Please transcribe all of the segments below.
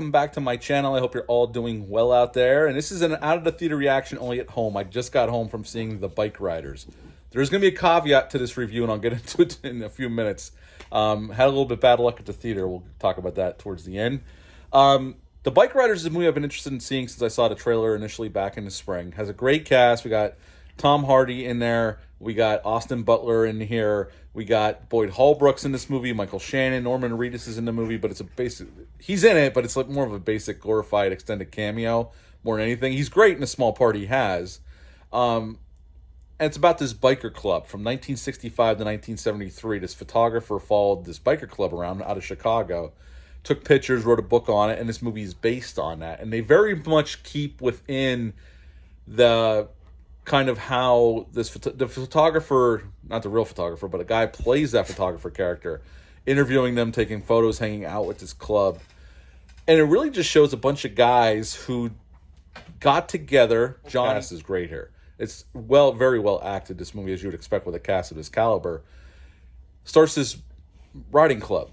welcome back to my channel. I hope you're all doing well out there. And this is an out of the theater reaction only at home. I just got home from seeing the Bikeriders. There's going to be a caveat to this review, and I'll get into it in a few minutes. Had a little bit bad luck at the theater. We'll talk about that towards the end. The Bikeriders is a movie I've been interested in seeing since I saw the trailer initially back in the spring. Has a great cast. We got Tom Hardy in there. We got Austin Butler in here. We got Boyd Holbrook's in this movie. Michael Shannon. Norman Reedus is in the movie, but it's a basic... He's in it, but it's like more of a basic glorified extended cameo more than anything. He's great in the small part he has. And it's about this biker club from 1965 to 1973. This photographer followed this biker club around out of Chicago, took pictures, wrote a book on it, and this movie is based on that. And they very much keep within the kind of how the photographer, not the real photographer, but a guy plays that photographer character, interviewing them, taking photos, hanging out with this club. And it really just shows a bunch of guys who got together. John is great here. It's very well acted, this movie, as you would expect with a cast of this caliber. Starts this riding club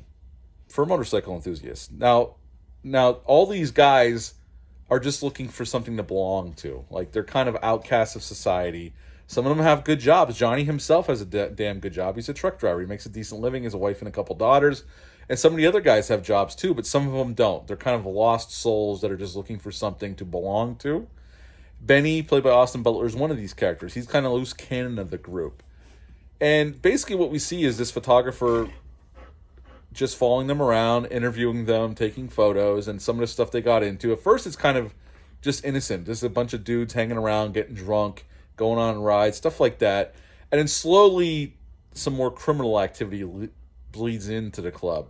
for motorcycle enthusiasts. Now all these guys are just looking for something to belong to. Like, they're kind of outcasts of society. Some of them have good jobs. Johnny himself has a damn good job. He's a truck driver. He makes a decent living. He has a wife and a couple daughters. And some of the other guys have jobs too, but some of them don't. They're kind of lost souls that are just looking for something to belong to. Benny, played by Austin Butler, is one of these characters. He's kind of loose cannon of the group. And basically what we see is this photographer just following them around, interviewing them, taking photos, and some of the stuff they got into. At first, it's kind of just innocent. Just a bunch of dudes hanging around, getting drunk, going on rides, stuff like that. And then slowly, some more criminal activity bleeds into the club.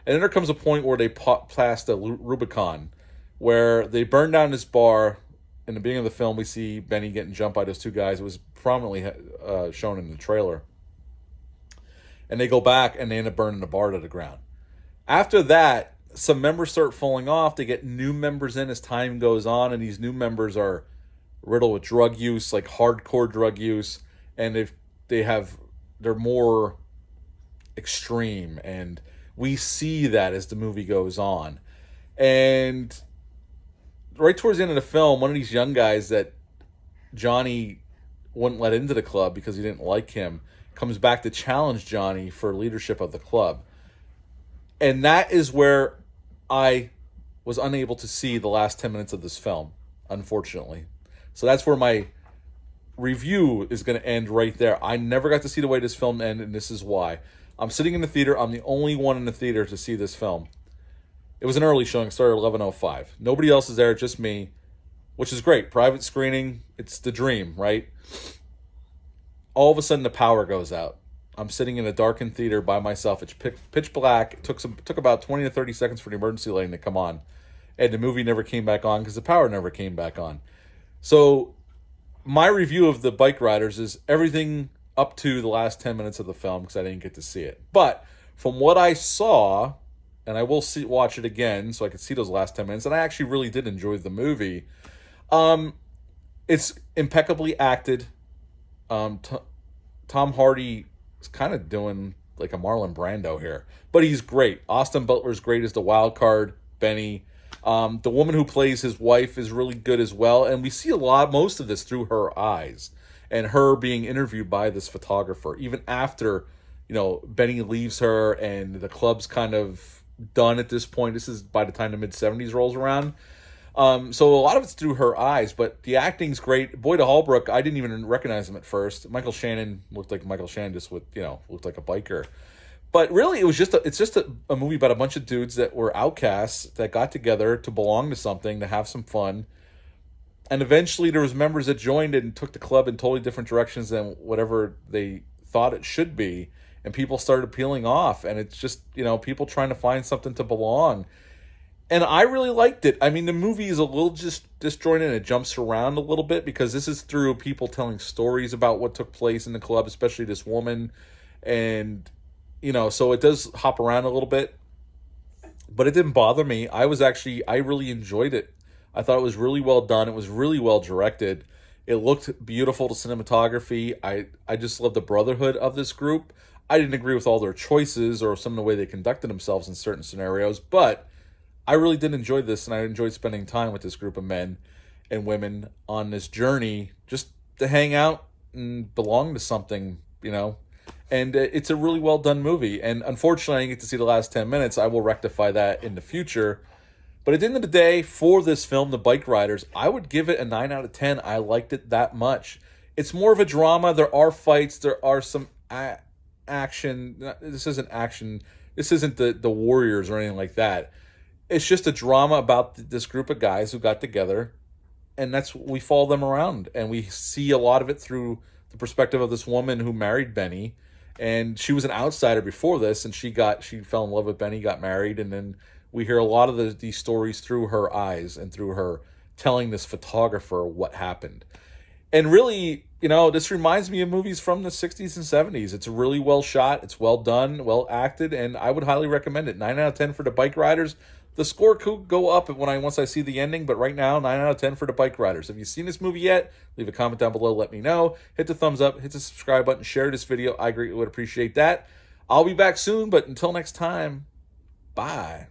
And then there comes a point where they pass the Rubicon, where they burn down this bar. In the beginning of the film, we see Benny getting jumped by those two guys. It was prominently shown in the trailer. And they go back and they end up burning the bar to the ground. After that, some members start falling off. They get new members in as time goes on, and these new members are riddled with drug use, like hardcore drug use, and they're more extreme, and we see that as the movie goes on. And right towards the end of the film, one of these young guys that Johnny wouldn't let into the club because he didn't like him comes back to challenge Johnny for leadership of the club. And that is where I was unable to see the last 10 minutes of this film, unfortunately. So that's where my review is going to end right there. I never got to see the way this film ended, and this is why. I'm sitting in the theater. I'm the only one in the theater to see this film. It was an early showing. It started at 11:05. Nobody else is there, just me, which is great. Private screening, it's the dream, right? All of a sudden, the power goes out. I'm sitting in a darkened theater by myself. It's pitch black. It took about 20 to 30 seconds for the emergency lighting to come on. And the movie never came back on because the power never came back on. So my review of the Bikeriders is everything up to the last 10 minutes of the film because I didn't get to see it. But from what I saw, and I will watch it again so I could see those last 10 minutes, and I actually really did enjoy the movie. It's impeccably acted. Tom Hardy is kind of doing like a Marlon Brando here, but he's great. Austin Butler's great as the wild card, Benny. The woman who plays his wife is really good as well, and we see most of this through her eyes and her being interviewed by this photographer, even after, Benny leaves her and the club's kind of done at this point. This is by the time the mid-70s rolls around. So a lot of it's through her eyes, but the acting's great. Boyd Holbrook, I didn't even recognize him at first. Michael Shannon looked like Michael Shannon, just with, looked like a biker. But really, it's just a movie about a bunch of dudes that were outcasts that got together to belong to something, to have some fun. And eventually there was members that joined it and took the club in totally different directions than whatever they thought it should be. And people started peeling off, and it's just, people trying to find something to belong. And I really liked it. I mean, the movie is a little just disjointed, and it jumps around a little bit because this is through people telling stories about what took place in the club, especially this woman. And, so it does hop around a little bit. But it didn't bother me. I really enjoyed it. I thought it was really well done. It was really well directed. It looked beautiful, the cinematography. I just love the brotherhood of this group. I didn't agree with all their choices or some of the way they conducted themselves in certain scenarios, but I really did enjoy this, and I enjoyed spending time with this group of men and women on this journey just to hang out and belong to something, you know. And it's a really well done movie. And unfortunately, I didn't get to see the last 10 minutes. I will rectify that in the future. But at the end of the day, for this film, The Bikeriders, I would give it a 9 out of 10. I liked it that much. It's more of a drama. There are fights. There are some action. This isn't action. This isn't the Warriors or anything like that. It's just a drama about this group of guys who got together, and we follow them around, and we see a lot of it through the perspective of this woman who married Benny, and she was an outsider before this, and she fell in love with Benny, got married, and then we hear a lot of these stories through her eyes and through her telling this photographer what happened. And really, this reminds me of movies from the 60s and 70s. It's really well shot, it's well done, well acted, and I would highly recommend it. 9 out of 10 for The Bikeriders. The score could go up once I see the ending, but right now, 9 out of 10 for The Bikeriders. If you've seen this movie yet, leave a comment down below, let me know. Hit the thumbs up, hit the subscribe button, share this video. I greatly would appreciate that. I'll be back soon, but until next time, bye.